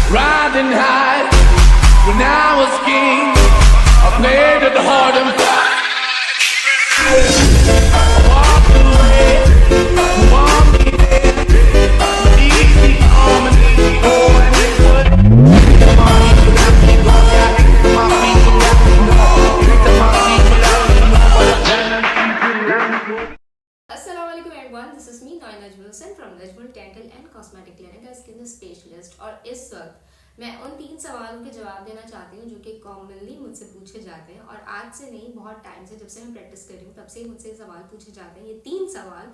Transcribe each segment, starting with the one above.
Riding high when I was king. I played at the hard and fast. Walked away, want me there. Easy on and easy on and it would. My feet without me, going down. My feet without me, no. My feet without me, no. But I'm Assalamualaikum everyone, this is me Noina Najmul Hussain from Najmul Dental and Cosmetic Clinic as skin specialist. और इस वक्त मैं उन 3 सवालों के जवाब देना चाहती हूँ जो कि कॉमनली मुझसे पूछे जाते हैं। और आज से नहीं, बहुत टाइम से, जब से मैं प्रैक्टिस कर रही हूँ तब से मुझसे सवाल पूछे जाते हैं। ये 3 सवाल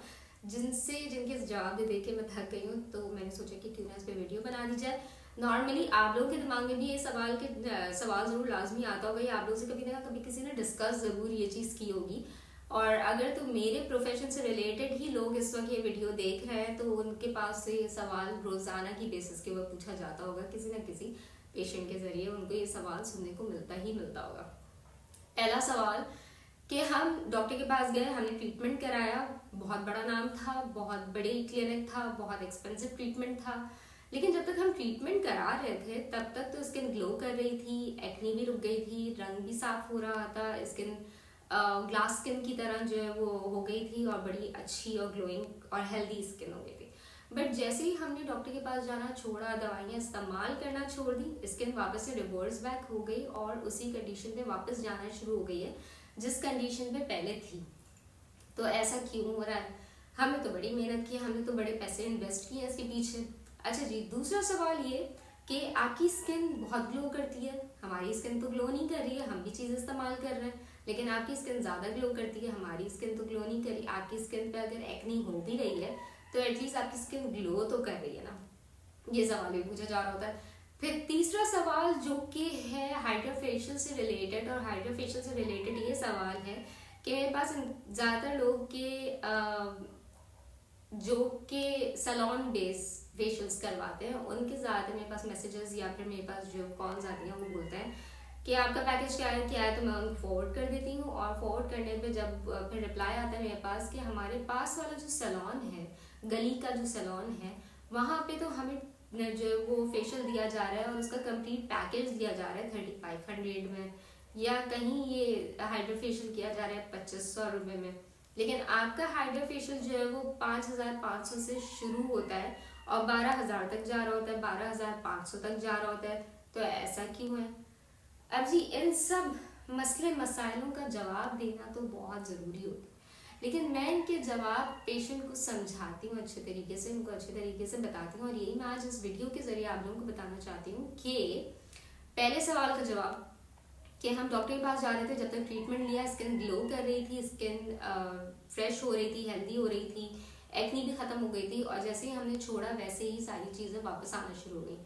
जिनके जवाब दे के मैं थक गई हूँ, तो मैंने सोचा कि क्यों ना इस पर वीडियो बना दी जाए। नॉर्मली आप लोगों के दिमाग में भी ये सवाल ज़रूर लाजमी आता होगा, या आप लोगों से कभी ना कभी किसी ने डिस्कस ज़रूर ये चीज़ की होगी। और अगर तो मेरे प्रोफेशन से रिलेटेड ही लोग इस वक्त ये वीडियो देख रहे हैं, तो उनके पास से ये सवाल रोज़ाना की बेसिस के ऊपर पूछा जाता होगा। किसी ना किसी पेशेंट के ज़रिए उनको ये सवाल सुनने को मिलता होगा। पहला सवाल कि हम डॉक्टर के पास गए, हमने ट्रीटमेंट कराया, बहुत बड़ा नाम था, बहुत बड़ी क्लिनिक था, बहुत एक्सपेंसिव ट्रीटमेंट था, लेकिन जब तक हम ट्रीटमेंट करा रहे थे तब तक तो स्किन ग्लो कर रही थी, एक्ने भी रुक गई थी, रंग भी साफ हो रहा था, स्किन ग्लास स्किन की तरह जो है वो हो गई थी और बड़ी अच्छी और ग्लोइंग और हेल्दी स्किन हो गई थी। बट जैसे ही हमने डॉक्टर के पास जाना छोड़ा, दवाइयाँ इस्तेमाल करना छोड़ दी, स्किन वापस से रिवर्स बैक हो गई और उसी कंडीशन पे वापस जाना शुरू हो गई है जिस कंडीशन पे पहले थी। तो ऐसा क्यों हो रहा है? हमने तो बड़ी मेहनत की, हमने तो बड़े पैसे इन्वेस्ट किए इसके पीछे। अच्छा जी, दूसरा सवाल ये कि आपकी स्किन बहुत ग्लो करती है, हमारी स्किन तो ग्लो नहीं कर रही है, हम भी चीज़ इस्तेमाल कर रहे हैं, लेकिन आपकी स्किन ज़्यादा ग्लो करती है, हमारी स्किन तो ग्लो नहीं कर रही। आपकी स्किन पे अगर एक्नी हो भी रही है तो एटलीस्ट आपकी स्किन ग्लो तो कर रही है ना। ये सवाल भी पूछा जा रहा होता है। फिर तीसरा सवाल जो कि है हाइड्रोफेशियल से रिलेटेड, और हाइड्रोफेशियल से रिलेटेड ये सवाल है कि मेरे पास ज़्यादातर लोग के जो कि सैलून बेस फेशियल्स करवाते हैं, उनके ज़्यादातर मेरे पास मैसेजेस या फिर मेरे पास जो कॉल्स आती हैं वो बोलते हैं कि आपका पैकेज क्या है, तो मैं उनको फॉरवर्ड कर देती हूँ। और फॉरवर्ड करने पे जब फिर रिप्लाई आता है मेरे पास कि हमारे पास वाला जो सैलून है, गली का जो सैलून है, वहाँ पे तो हमें जो वो फेशियल दिया जा रहा है और उसका कंप्लीट पैकेज दिया जा रहा है 3500 में, या कहीं ये हाइड्रोफेशियल किया जा रहा है 2500 रुपये में, लेकिन आपका हाइड्रोफेशियल जो है वो 5500 से शुरू होता है और 12000 तक जा रहा होता है, 12500 तक जा रहा होता है। तो ऐसा क्यों है? अब जी, इन सब मसले मसाइलों का जवाब देना तो बहुत ज़रूरी होता है, लेकिन मैं इनके जवाब पेशेंट को समझाती हूँ अच्छे तरीके से, उनको अच्छे तरीके से बताती हूँ। और यही मैं आज इस वीडियो के ज़रिए आप लोगों को बताना चाहती हूँ कि पहले सवाल का जवाब कि हम डॉक्टर के पास जा रहे थे, जब तक ट्रीटमेंट लिया स्किन ग्लो कर रही थी, स्किन फ्रेश हो रही थी, हेल्दी हो रही थी, एक्नी भी ख़त्म हो गई थी, और जैसे ही हमने छोड़ा वैसे ही सारी चीज़ें वापस आना शुरू हो गई।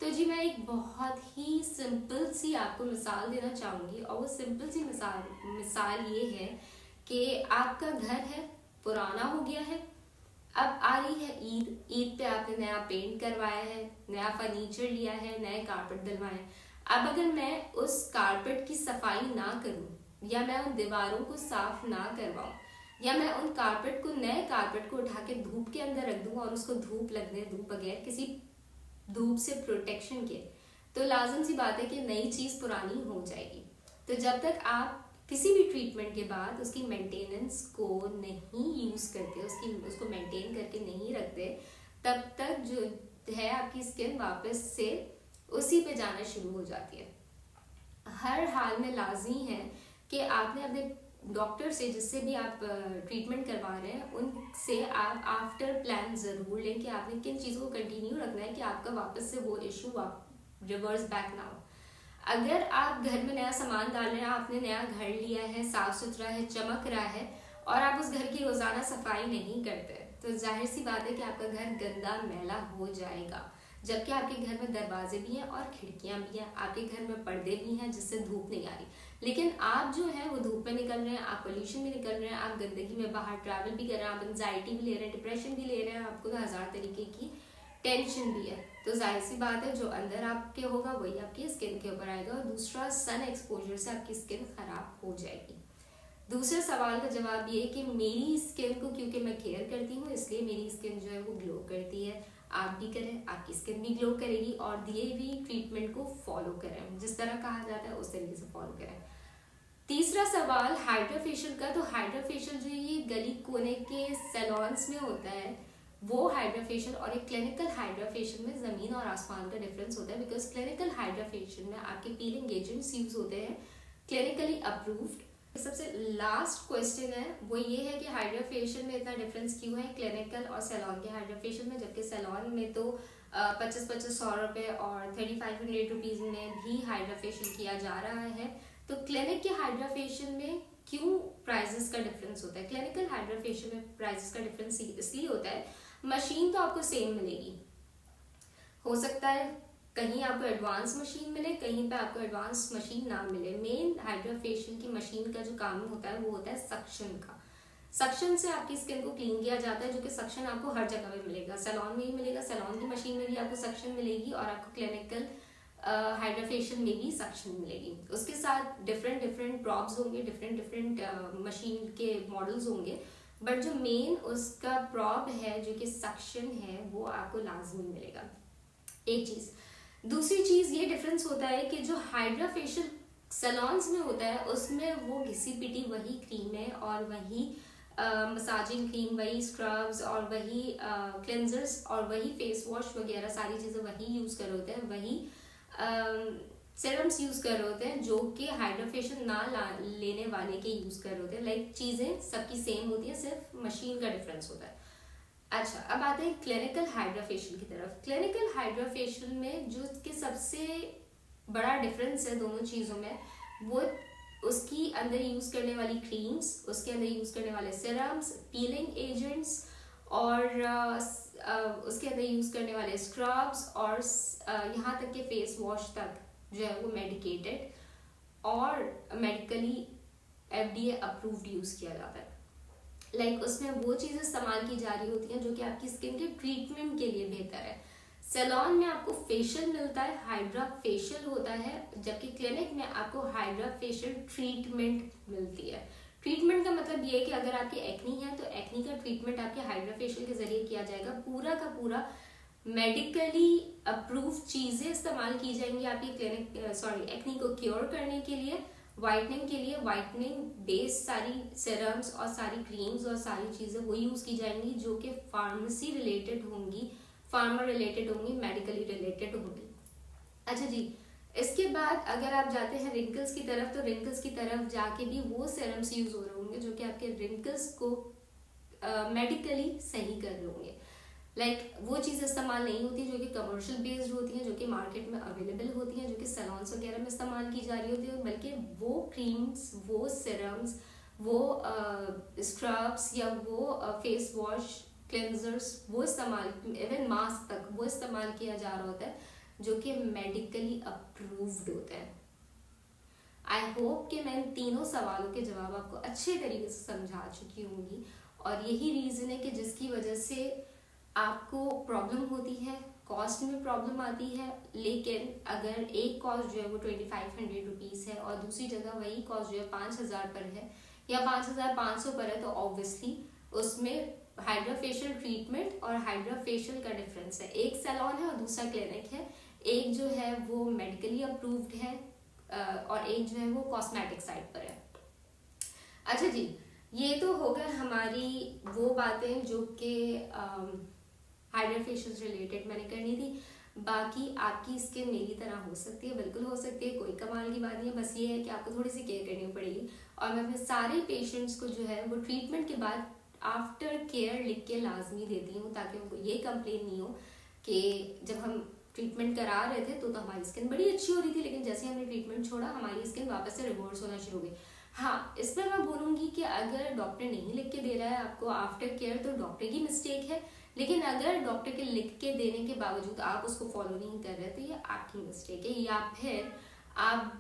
तो जी, मैं एक बहुत ही सिंपल सी आपको मिसाल देना चाहूँगी, और वो सिंपल सी मिसाल ये है कि आपका घर है, पुराना हो गया है, अब आ रही है ईद पे आपने नया पेंट करवाया है, नया फर्नीचर लिया है, नए कारपेट डलवाए हैं। अब अगर मैं उस कारपेट की सफाई ना करूं, या मैं उन दीवारों को साफ ना करवाऊं, या मैं उन नए कारपेट को उठा के धूप के अंदर रख दूं और उसको धूप लगने दूं बगैर किसी धूप से प्रोटेक्शन के, तो लाजम सी बात है कि नई चीज़ पुरानी हो जाएगी। तो जब तक आप किसी भी ट्रीटमेंट के बाद उसकी मेंटेनेंस को नहीं यूज़ करते, उसको मेंटेन करके नहीं रखते, तब तक जो है आपकी स्किन वापस से उसी पे जाना शुरू हो जाती है। हर हाल में लाजमी है कि आपने अपने डॉक्टर से, जिससे भी आप ट्रीटमेंट करवा रहे हैं, उनसे आप आफ्टर प्लान ज़रूर लें कि आपने किन चीज़ों को कंटिन्यू रखना है कि आपका वापस से वो इशू रिवर्स बैक ना हो। अगर आप घर में नया सामान डाल रहे हैं, आपने नया घर लिया है, साफ सुथरा है, चमक रहा है, और आप उस घर की रोज़ाना सफाई नहीं करते, तो जाहिर सी बात है कि आपका घर गंदा मैला हो जाएगा। जबकि आपके घर में दरवाजे भी हैं और खिड़कियां भी हैं, आपके घर में पर्दे भी हैं जिससे धूप नहीं आ रही, लेकिन आप जो है वो धूप में निकल रहे हैं, आप पोल्यूशन में निकल रहे हैं, आप गंदगी में बाहर ट्रैवल भी कर रहे हैं, आप एंजाइटी भी ले रहे हैं, डिप्रेशन भी ले रहे हैं, आपको तो 1000 तरीके की टेंशन भी है। तो जाहिर सी बात है जो अंदर आपके होगा वही आपकी स्किन के ऊपर आएगा, और दूसरा सन एक्सपोजर से आपकी स्किन खराब हो जाएगी। दूसरे सवाल का जवाब ये कि मेरी स्किन को क्योंकि मैं केयर करती हूँ, इसलिए मेरी स्किन जो है वो ग्लो करती है। आप भी करें, आपकी स्किन भी ग्लो करेगी और दिए हुई ट्रीटमेंट को फॉलो करें, जिस तरह कहा जाता है उस तरीके से फॉलो करें। तीसरा सवाल हाइड्रा फेशियल का। तो हाइड्रा फेशियल जो ये गली कोने के सैलॉन्स में होता है वो हाइड्रा फेशियल और एक क्लिनिकल हाइड्रा फेशियल में ज़मीन और आसमान का डिफरेंस होता है। बिकॉज क्लिनिकल हाइड्रा फेशियल में आपके पीलिंग एजेंट्स यूज होते हैं क्लिनिकली अप्रूव्ड। सबसे लास्ट क्वेश्चन है वो ये है कि हाइड्रा फेशियल में इतना डिफरेंस क्यों है क्लिनिकल और सैलॉन के हाइड्रा फेशियल में, जबकि सैलॉन में तो 25-25 रुपये और 3500 रुपीज़ में भी हाइड्रा फेशियल किया जा रहा है। तो क्लिनिक के हाइड्रा फेशियल में क्यों प्राइसेस का डिफरेंस होता है? क्लिनिकल हाइड्रा फेशियल में प्राइसेस का डिफरेंस इसलिए होता है, मशीन तो आपको सेम मिलेगी, हो सकता है कहीं आपको एडवांस मशीन मिले, कहीं पे आपको एडवांस मशीन ना मिले। मेन हाइड्रा फेशियल की मशीन का जो काम होता है वो होता है सक्शन का। सक्शन से आपकी स्किन को क्लीन किया जाता है, जो कि सक्शन आपको हर जगह पे मिलेगा, सैलॉन में ही मिलेगा, सैलॉन की मशीन में भी आपको सक्शन मिलेगी और आपको क्लिनिकल हाइड्रा फेशियल में भी सक्शन मिलेगी। उसके साथ डिफरेंट प्रॉप्स होंगे, डिफरेंट मशीन के मॉडल्स होंगे, बट जो मेन उसका प्रॉप है जो कि सक्शन है वो आपको लाजमी मिलेगा। एक चीज। दूसरी चीज ये डिफरेंस होता है कि जो हाइड्रा फेशियल सैलॉन्स में होता है उसमें वो घिसी पिटी वही क्रीम है और वही मसाजिंग क्रीम, वही स्क्रब्स और वही क्लेंजर्स और वही फेस वॉश वगैरह सारी चीज़ें वही यूज़ कर होते हैं, वही सीरम्स यूज़ कर रहे होते हैं जो कि हाइड्रा फेशियल ना लेने वाले के यूज़ कर रहे होते हैं। लाइक चीज़ें सबकी सेम होती है, सिर्फ मशीन का डिफरेंस होता है। अच्छा, अब आते हैं क्लिनिकल हाइड्रा फेशियल की तरफ। क्लिनिकल हाइड्रा फेशियल में जो कि सबसे बड़ा डिफरेंस है दोनों चीज़ों में, वो उसकी अंदर यूज़ करने वाली क्रीम्स, उसके अंदर यूज़ करने वाले सीरम्स, पीलिंग एजेंट्स और उसके अंदर यूज़ करने वाले स्क्रब्स और यहाँ तक कि फेस वॉश तक जो है वो मेडिकेटेड और मेडिकली FDA अप्रूव्ड यूज़ किया जाता है। लाइक उसमें वो चीज़ें इस्तेमाल की जा रही होती हैं जो कि आपकी स्किन के ट्रीटमेंट के लिए बेहतर है। सैलॉन में आपको फेशियल मिलता है, हाइड्रा फेशियल होता है, जबकि क्लिनिक में आपको हाइड्रा फेशियल ट्रीटमेंट मिलती है। ट्रीटमेंट का मतलब ये है कि अगर आपकी एक्नी है तो एक्नी का ट्रीटमेंट आपके हाइड्रा फेशियल के जरिए किया जाएगा। पूरा का पूरा मेडिकली अप्रूव्ड चीज़ें इस्तेमाल की जाएंगी आपकी एक्नी को क्योर करने के लिए, वाइटनिंग के लिए, वाइटनिंग बेस सारी सीरम्स और सारी क्रीम्स और सारी चीज़ें वो यूज़ की जाएंगी जो कि फार्मेसी रिलेटेड होंगी, फार्मा रिलेटेड होंगी, मेडिकली रिलेटेड होंगी। अच्छा जी, इसके बाद अगर आप जाते हैं रिंकल्स की तरफ, तो रिंकल्स की तरफ जाके भी वो सीरम्स यूज़ हो रहे होंगे जो कि आपके रिंकल्स को मेडिकली सही कर रहे होंगे। लाइक वो चीज़ इस्तेमाल नहीं होती जो कि कमर्शियल बेस्ड होती हैं, जो कि मार्केट में अवेलेबल होती हैं, जो कि सैलॉन्स वगैरह में इस्तेमाल की जा रही होती है, बल्कि वो क्रीम्स, वो सीरम्स, वो स्क्रब्स या वो फेस वॉश, क्लेंजर्स, वो इस्तेमाल, इवन मास्क तक वो इस्तेमाल किया जा रहा होता है जो कि मेडिकली अप्रूव्ड होता है। आई होप कि मैं इन तीनों सवालों के जवाब आपको अच्छे तरीके से समझा चुकी होंगी और यही रीज़न है कि जिसकी वजह से आपको प्रॉब्लम होती है, कॉस्ट में प्रॉब्लम आती है। लेकिन अगर एक कॉस्ट जो है वो 2500 रुपीज़ है और दूसरी जगह वही कॉस्ट जो है 5000 पर है या 5500 पर है, तो ऑब्वियसली उसमें हाइड्रा फेशियल ट्रीटमेंट और हाइड्रा फेशियल का डिफरेंस है। एक सैलॉन है और दूसरा क्लिनिक है, एक जो है वो मेडिकली अप्रूव्ड है और एक जो है वो कॉस्मेटिक साइड पर है। अच्छा जी, ये तो हो गया हमारी वो बातें जो कि हाइड्रा फेशियल से रिलेटेड मैंने करनी थी। बाकी आपकी स्किन मेरी तरह हो सकती है, बिल्कुल हो सकती है, कोई कमाल की बात नहीं है। बस ये है कि आपको थोड़ी सी केयर करनी पड़ेगी और मैं अपने सारे पेशेंट्स को जो है वो ट्रीटमेंट के बाद आफ्टर केयर लिख के लाजमी देती हूँ, ताकि उनको ये कंप्लेन नहीं हो कि जब हम ट्रीटमेंट करा रहे थे तो हमारी स्किन बड़ी अच्छी हो रही थी, लेकिन जैसे हमने ट्रीटमेंट छोड़ा हमारी स्किन वापस से रिवर्स होना शुरू हो गई। हाँ, इस पर मैं बोलूँगी कि अगर डॉक्टर नहीं लिख के दे रहा है आपको आफ्टर केयर तो डॉक्टर की मिस्टेक है, लेकिन अगर डॉक्टर के लिख के देने के बावजूद आप उसको फॉलो नहीं कर रहे तो ये आपकी मिस्टेक है, या फिर आप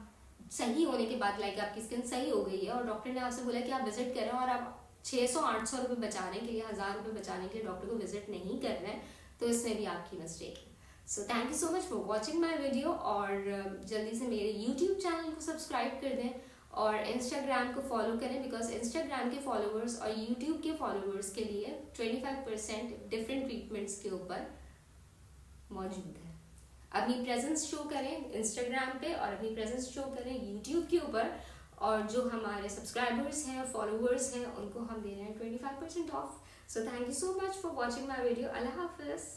सही होने के बाद लाइक आपकी स्किन सही हो गई है और डॉक्टर ने आपसे बोला कि आप विजिट करें और आप 600-800 रुपये बचाने के लिए, 1000 रुपये बचाने के लिए डॉक्टर को विजिट नहीं कर रहे हैं, तो इसमें भी आपकी मिस्टेक है। सो thank you so much for watching my video और जल्दी से मेरे यूट्यूब चैनल को सब्सक्राइब कर दें और इंस्टाग्राम को फॉलो करें, बिकॉज इंस्टाग्राम के फॉलोअर्स और यूट्यूब के फॉलोअर्स के लिए 25% डिफरेंट ट्रीटमेंट्स के ऊपर मौजूद है। अपनी प्रेजेंस शो करें इंस्टाग्राम पे और अपनी प्रेजेंस शो करें यूट्यूब के ऊपर, और जो हमारे सब्सक्राइबर्स हैं फॉलोअर्स हैं उनको हम दे रहे हैं 25% off. So thank you so much for watching my video. अल्लाह हाफिज़।